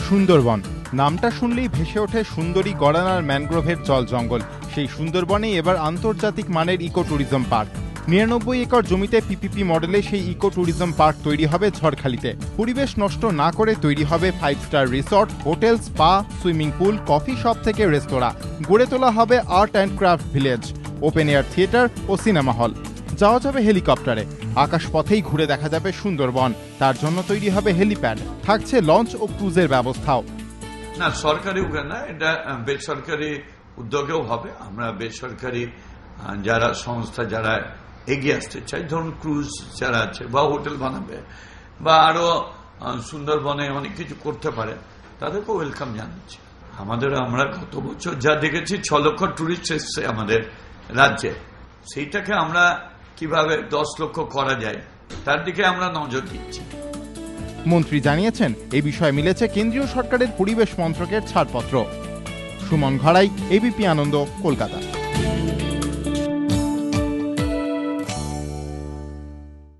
সুন্দরবন নামটা শুনলেই ভেসে ওঠে সুন্দরী গড়ানার ম্যানগ্রোভের জল জঙ্গল। সেই সুন্দরবনেই এবার আন্তর্জাতিক মানের ইকো ট্যুরিজম পার্ক। ৯৯ একর জমিতে পিপিপি মডেলে সেই ইকো ট্যুরিজম পার্ক তৈরি হবে ঝড়খালিতে। পরিবেশ নষ্ট না করে তৈরি হবে 5 star resort, hotel, spa, swimming pool, coffee shop থেকে রেস্তোরাঁ। গড়ে তোলা হবে art and craft village, open air theatre ও সিনেমা হল। যাওয়া যাবে হেলিকপ্টারে, আকাশপথেই ঘুরে দেখা যাবে সুন্দরবন। তার জন্য তৈরি হবে হেলিপ্যাড, থাকছে লঞ্চ ও ক্রুজের ব্যবস্থাও। না, সরকারি উদ্যোগ না, এটা বেসরকারি উদ্যোগেও হবে। আমরা বেসরকারি যারা সংস্থা যারা এগিয়ে আসতে চাই, ধরুন ক্রুজ যারা আছে বা হোটেল বানাবে বা আরো সুন্দরবনে অনেক কিছু করতে পারে, তাদেরকে ওয়েলকাম জানাচ্ছি। আমরা গত বছর যা দেখেছি 6 লক্ষ টুরিস্ট এসছে আমাদের রাজ্যে। সেইটাকে আমরা কিভাবে 10 লক্ষ করা যায় তার দিকে আমরা নজর দিচ্ছি। মন্ত্রী জানিয়েছেন, এই বিষয়ে মিলেছে কেন্দ্রীয় সরকারের পরিবেশ মন্ত্রকের ছাড়পত্র। সুমন ঘড়াই, এবিপি আনন্দ, কলকাতা।